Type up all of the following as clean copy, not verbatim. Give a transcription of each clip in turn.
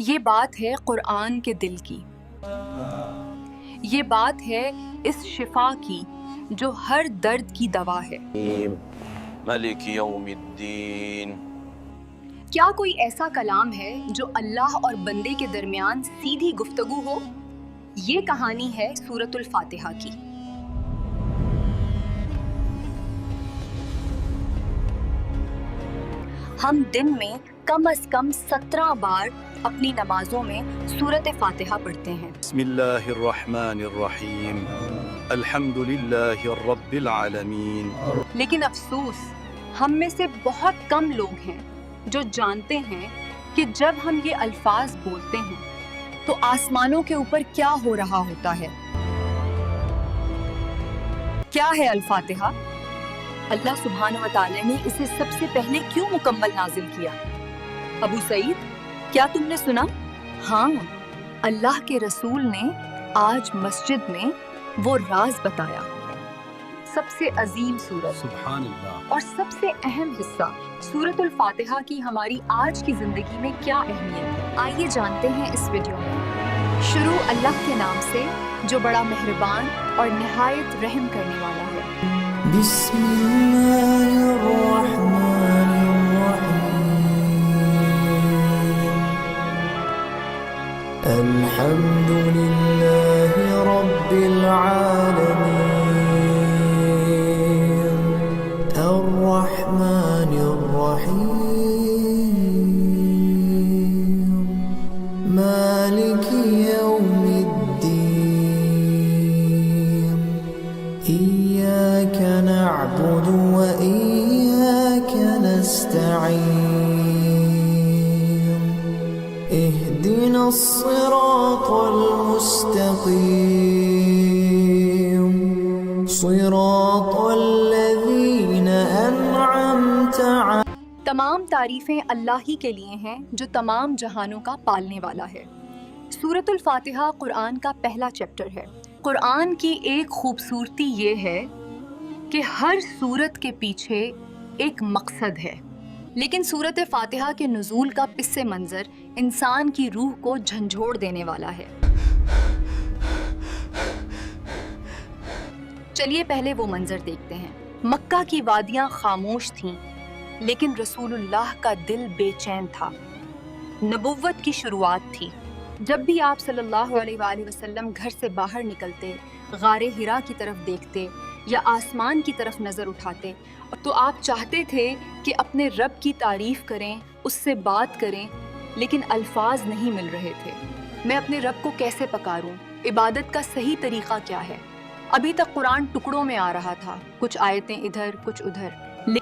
یہ بات ہے قرآن کے دل کی، یہ بات ہے اس شفا کی جو ہر درد کی دوا ہے۔ ملک یوم الدین۔ کیا کوئی ایسا کلام ہے جو اللہ اور بندے کے درمیان سیدھی گفتگو ہو؟ یہ کہانی ہے سورۃ الفاتحہ کی۔ ہم دن میں کم از کم 17 بار اپنی نمازوں میں سورۃ فاتحہ پڑھتے ہیں۔ بسم اللہ الرحمن الرحیم، الحمد للہ رب العالمین۔ لیکن افسوس، ہم میں سے بہت کم لوگ ہیں جو جانتے ہیں کہ جب ہم یہ الفاظ بولتے ہیں تو آسمانوں کے اوپر کیا ہو رہا ہوتا ہے۔ کیا ہے الفاتحہ؟ اللہ سبحانہ وتعالی نے اسے سب سے پہلے کیوں مکمل نازل کیا؟ ابو سعید، کیا تم نے سنا؟ ہاں، اللہ کے رسول نے آج مسجد میں وہ راز بتایا۔ سب سے عظیم سورت سبحان اللہ اور سب سے اہم حصہ سورۃ الفاتحہ کی ہماری آج کی زندگی میں کیا اہمیت ہے، آئیے جانتے ہیں اس ویڈیو میں۔ شروع اللہ کے نام سے جو بڑا مہربان اور نہایت رحم کرنے والا ہے۔ بسم اللہ الرحمن الرحیم، الحمد للہ رب العالمین، الرحمن الرحیم، مالک یوم الدین، إياك نعبد وإياك نستعين، اهدنا الصراط المستقيم، صراط الذين أنعمت عليهم۔ تمام تعریفیں اللہ ہی کے لیے ہیں جو تمام جہانوں کا پالنے والا ہے۔ سورۃ الفاتحہ قرآن کا پہلا چیپٹر ہے۔ قرآن کی ایک خوبصورتی یہ ہے کہ ہر سورت کے پیچھے ایک مقصد ہے، لیکن سورۃ فاتحہ کے نزول کا پس منظر انسان کی روح کو جھنجھوڑ دینے والا ہے۔ چلیے پہلے وہ منظر دیکھتے ہیں۔ مکہ کی وادیاں خاموش تھیں، لیکن رسول اللہ کا دل بے چین تھا۔ نبوت کی شروعات تھی۔ جب بھی آپ صلی اللہ علیہ وآلہ وسلم گھر سے باہر نکلتے، غار حرا کی طرف دیکھتے یا آسمان کی طرف نظر اٹھاتے تو آپ چاہتے تھے کہ اپنے رب کی تعریف کریں، اس سے بات کریں، لیکن الفاظ نہیں مل رہے تھے۔ میں اپنے رب کو کیسے پکاروں؟ عبادت کا صحیح طریقہ کیا ہے؟ ابھی تک قرآن ٹکڑوں میں آ رہا تھا، کچھ آیتیں ادھر کچھ ادھر۔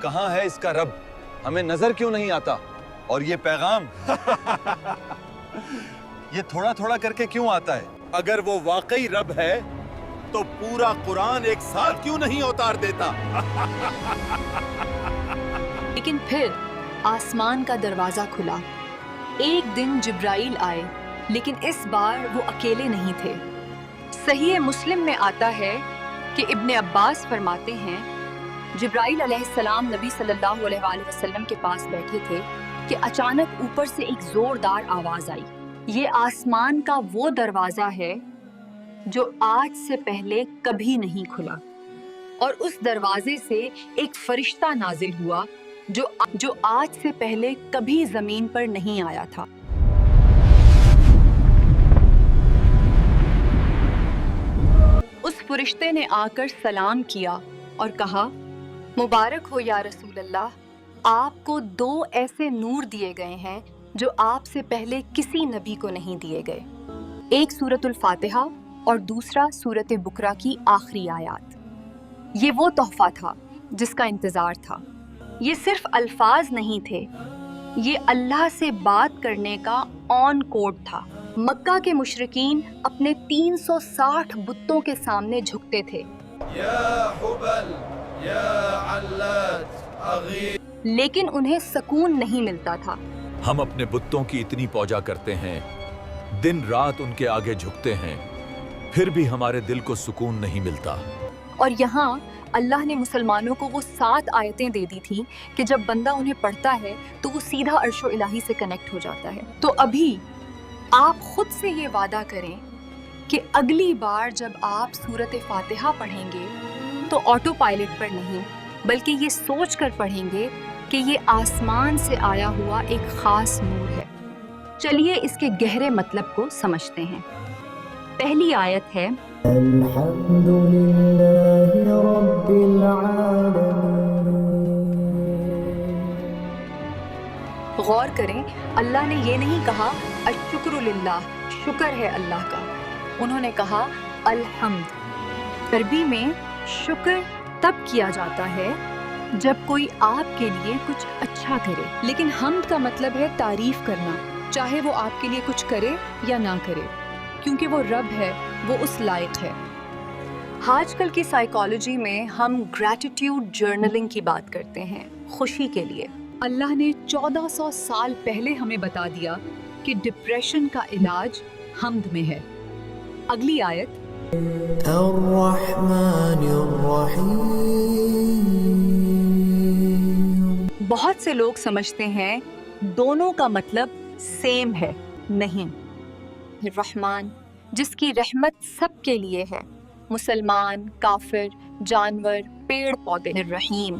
کہاں ہے اس کا رب؟ ہمیں نظر کیوں نہیں آتا؟ اور یہ پیغام یہ تھوڑا تھوڑا کر کے کیوں آتا ہے؟ اگر وہ واقعی رب ہے تو پورا قرآن ایک ساتھ کیوں نہیں اتار دیتا؟ لیکن پھر آسمان کا دروازہ کھلا۔ ایک دن جبرائیل آئے، لیکن اس بار وہ اکیلے نہیں تھے۔ صحیح مسلم میں آتا ہے کہ ابن عباس فرماتے ہیں جبرائیل علیہ السلام نبی صلی اللہ علیہ وآلہ وسلم کے پاس بیٹھے تھے کہ اچانک اوپر سے ایک زوردار آواز آئی۔ یہ آسمان کا وہ دروازہ ہے جو آج سے پہلے کبھی نہیں کھلا، اور اس دروازے سے ایک فرشتہ نازل ہوا جو آج سے پہلے کبھی زمین پر نہیں آیا تھا۔ اس فرشتے نے آ کر سلام کیا اور کہا، مبارک ہو یا رسول اللہ، آپ کو 2 ایسے نور دیے گئے ہیں جو آپ سے پہلے کسی نبی کو نہیں دیے گئے، ایک سورۃ الفاتحہ اور دوسرا سورۃ بقرہ کی آخری آیات۔ یہ وہ تحفہ تھا جس کا انتظار تھا۔ یہ صرف الفاظ نہیں تھے، یہ اللہ سے بات کرنے کا آن کوڈ تھا۔ مکہ کے مشرکین اپنے 360 بتوں کے سامنے جھکتے تھے، یا حبل یا علات اغیث، لیکن انہیں سکون نہیں ملتا تھا۔ ہم اپنے بتوں کی اتنی پوجا کرتے ہیں، دن رات ان کے آگے جھکتے ہیں، پھر بھی ہمارے دل کو سکون نہیں ملتا۔ اور یہاں اللہ نے مسلمانوں کو وہ 7 آیتیں دے دی تھیں کہ جب بندہ انہیں پڑھتا ہے تو وہ سیدھا عرش و الہی سے کنیکٹ ہو جاتا ہے۔ تو ابھی آپ خود سے یہ وعدہ کریں کہ اگلی بار جب آپ سورت فاتحہ پڑھیں گے تو آٹو پائلٹ پر نہیں بلکہ یہ سوچ کر پڑھیں گے کہ یہ آسمان سے آیا ہوا ایک خاص نور ہے۔ چلیے اس کے گہرے مطلب کو سمجھتے ہیں۔ پہلی آیت ہے الحمد للہ رب العالمین۔ غور کریں، اللہ نے یہ نہیں کہا الشکر للہ، شکر ہے اللہ کا، انہوں نے کہا الحمد۔ عربی میں شکر تب کیا جاتا ہے جب کوئی آپ کے لیے کچھ اچھا کرے، لیکن حمد کا مطلب ہے تعریف کرنا، چاہے وہ آپ کے لیے کچھ کرے یا نہ کرے، کیونکہ وہ رب ہے، وہ اس لائق ہے۔ آج کل کی سائیکالوجی میں ہم گریٹیٹیوڈ جرنلنگ کی بات کرتے ہیں، خوشی کے لیے۔ اللہ نے 1400 سال پہلے ہمیں بتا دیا کہ ڈپریشن کا علاج حمد میں ہے۔ اگلی آیت الرحمن الرحیم۔ بہت سے لوگ سمجھتے ہیں دونوں کا مطلب سیم ہے، نہیں۔ رحمان جس کی رحمت سب کے لیے ہے، مسلمان، کافر، جانور، پیڑ پودے۔ رحیم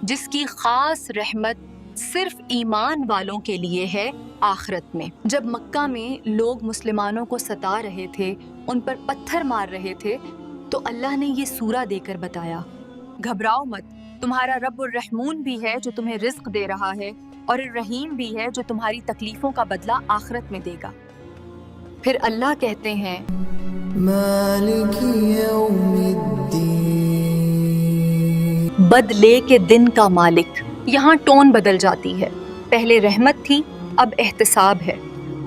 جس کی خاص رحمت صرف ایمان والوں کے لیے ہے آخرت میں۔ جب مکہ میں لوگ مسلمانوں کو ستا رہے تھے، ان پر پتھر مار رہے تھے، تو اللہ نے یہ سورہ دے کر بتایا گھبراؤ مت، تمہارا رب الرحمون بھی ہے جو تمہیں رزق دے رہا ہے، اور الرحیم بھی ہے جو تمہاری تکلیفوں کا بدلہ آخرت میں دے گا۔ پھر اللہ کہتے ہیں مالک یوم الدین۔ بدلے کے دن کا مالک۔ یہاں ٹون بدل جاتی ہے، پہلے رحمت تھی، اب احتساب ہے،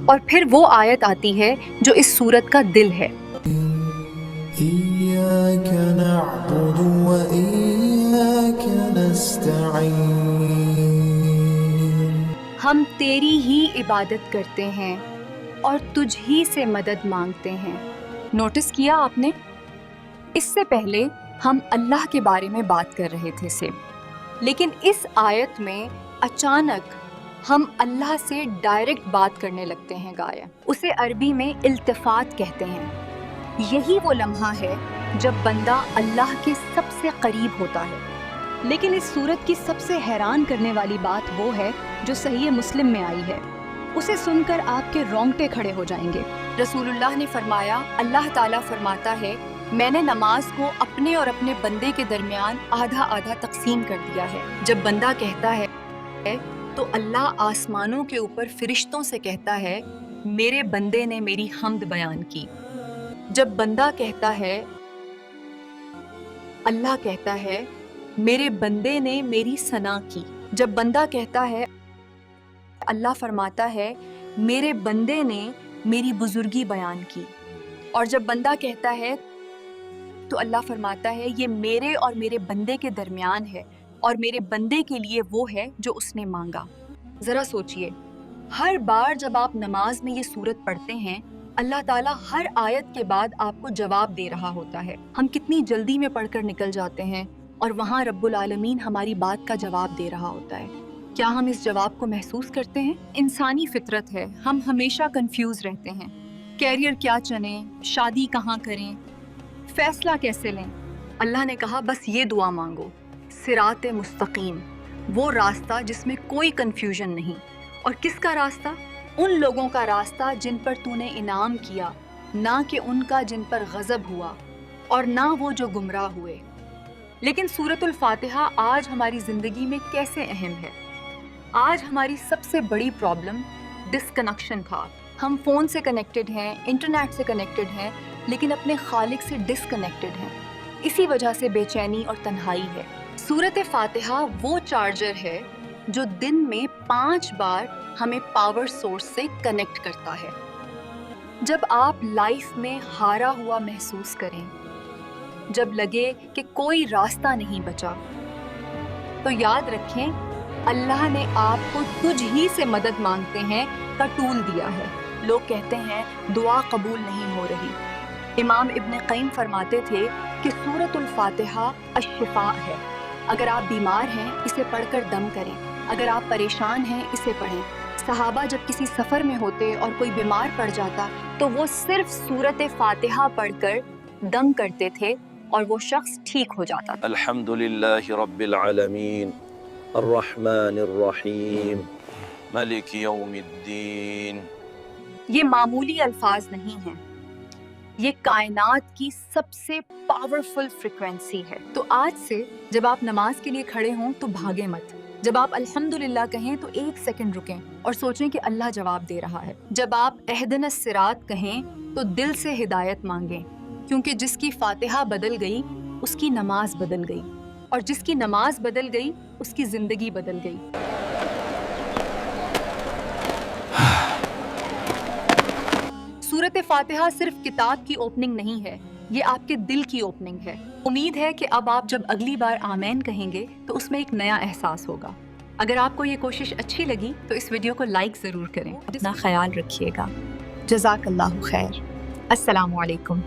اور پھر وہ آیت آتی ہے جو اس سورت کا دل ہے۔ ایاک نعبد و ایاک نستعین۔ ہم تیری ہی عبادت کرتے ہیں اور تجھ ہی سے مدد مانگتے ہیں۔ نوٹس کیا آپ نے؟ اس سے پہلے ہم اللہ کے بارے میں بات کر رہے تھے صرف، لیکن اس آیت میں اچانک ہم اللہ سے ڈائریکٹ بات کرنے لگتے ہیں گایا۔ اسے عربی میں التفات کہتے ہیں۔ یہی وہ لمحہ ہے جب بندہ اللہ کے سب سے قریب ہوتا ہے۔ لیکن اس سورت کی سب سے حیران کرنے والی بات وہ ہے جو صحیح مسلم میں آئی ہے۔ اسے سن کر آپ کے رونگٹے کھڑے ہو جائیں گے۔ رسول اللہ نے فرمایا، اللہ تعالیٰ فرماتا ہے میں نے نماز کو اپنے اور اپنے بندے کے درمیان آدھا آدھا تقسیم کر دیا ہے۔ جب بندہ کہتا ہے تو اللہ آسمانوں کے اوپر فرشتوں سے کہتا ہے میرے بندے نے میری حمد بیان کی۔ جب بندہ کہتا ہے، اللہ کہتا ہے میرے بندے نے میری ثنا کی۔ جب بندہ کہتا ہے، اللہ فرماتا ہے میرے بندے نے میری بزرگی بیان کی۔ اور جب بندہ کہتا ہے تو اللہ فرماتا ہے یہ میرے اور میرے بندے کے درمیان ہے، اور میرے بندے کے لیے وہ ہے جو اس نے مانگا۔ ذرا سوچئے، ہر بار جب آپ نماز میں یہ سورت پڑھتے ہیں، اللہ تعالیٰ ہر آیت کے بعد آپ کو جواب دے رہا ہوتا ہے۔ ہم کتنی جلدی میں پڑھ کر نکل جاتے ہیں، اور وہاں رب العالمین ہماری بات کا جواب دے رہا ہوتا ہے۔ کیا ہم اس جواب کو محسوس کرتے ہیں؟ انسانی فطرت ہے، ہم ہمیشہ کنفیوز رہتے ہیں۔ کیریئر کیا چنیں، شادی کہاں کریں، فیصلہ کیسے لیں؟ اللہ نے کہا بس یہ دعا مانگو، صراط مستقیم، وہ راستہ جس میں کوئی کنفیوژن نہیں۔ اور کس کا راستہ؟ ان لوگوں کا راستہ جن پر تو نے انعام کیا، نہ کہ ان کا جن پر غضب ہوا، اور نہ وہ جو گمراہ ہوئے۔ لیکن سورۃ الفاتحہ آج ہماری زندگی میں کیسے اہم ہے؟ آج ہماری سب سے بڑی پرابلم ڈسکنیکشن تھا۔ ہم فون سے کنیکٹڈ ہیں، انٹرنیٹ سے کنیکٹڈ ہیں، لیکن اپنے خالق سے ڈسکنیکٹڈ ہیں۔ اسی وجہ سے بے چینی اور تنہائی ہے۔ سورۃ فاتحہ وہ چارجر ہے جو دن میں 5 بار ہمیں پاور سورس سے کنیکٹ کرتا ہے۔ جب آپ لائف میں ہارا ہوا محسوس کریں، جب لگے کہ کوئی راستہ نہیں بچا، تو یاد رکھیں اللہ نے آپ کو تجھ ہی سے مدد مانگتے ہیں کا ٹول دیا ہے۔ لوگ کہتے ہیں دعا قبول نہیں ہو رہی۔ امام ابن قیم فرماتے تھے کہ سورۃ الفاتحہ الشفاء ہے۔ اگر آپ بیمار ہیں اسے پڑھ کر دم کریں، اگر آپ پریشان ہیں اسے پڑھیں۔ صحابہ جب کسی سفر میں ہوتے اور کوئی بیمار پڑ جاتا تو وہ صرف سورت فاتحہ پڑھ کر دم کرتے تھے اور وہ شخص ٹھیک ہو جاتا تھا۔ الحمد للہ رب العالمین الرحمن الرحیم مالک یوم الدین۔ یہ معمولی الفاظ نہیں ہیں، یہ کائنات کی سب سے پاورفل فریکوینسی ہے۔ تو آج سے جب آپ نماز کے لیے کھڑے ہوں تو بھاگیں مت، جب آپ الحمدللہ کہیں تو 1 سیکنڈ رکیں اور سوچیں کہ اللہ جواب دے رہا ہے۔ جب آپ اہدنا الصراط کہیں تو دل سے ہدایت مانگیں، کیونکہ جس کی فاتحہ بدل گئی اس کی نماز بدل گئی، اور جس کی نماز بدل گئی اس کی زندگی بدل گئی۔ سورت فاتحہ صرف کتاب کی اوپننگ نہیں ہے، یہ آپ کے دل کی اوپننگ ہے۔ امید ہے کہ اب آپ جب اگلی بار آمین کہیں گے تو اس میں ایک نیا احساس ہوگا۔ اگر آپ کو یہ کوشش اچھی لگی تو اس ویڈیو کو لائک ضرور کریں، اپنا خیال رکھیے گا۔ جزاک اللہ خیر۔ السلام علیکم۔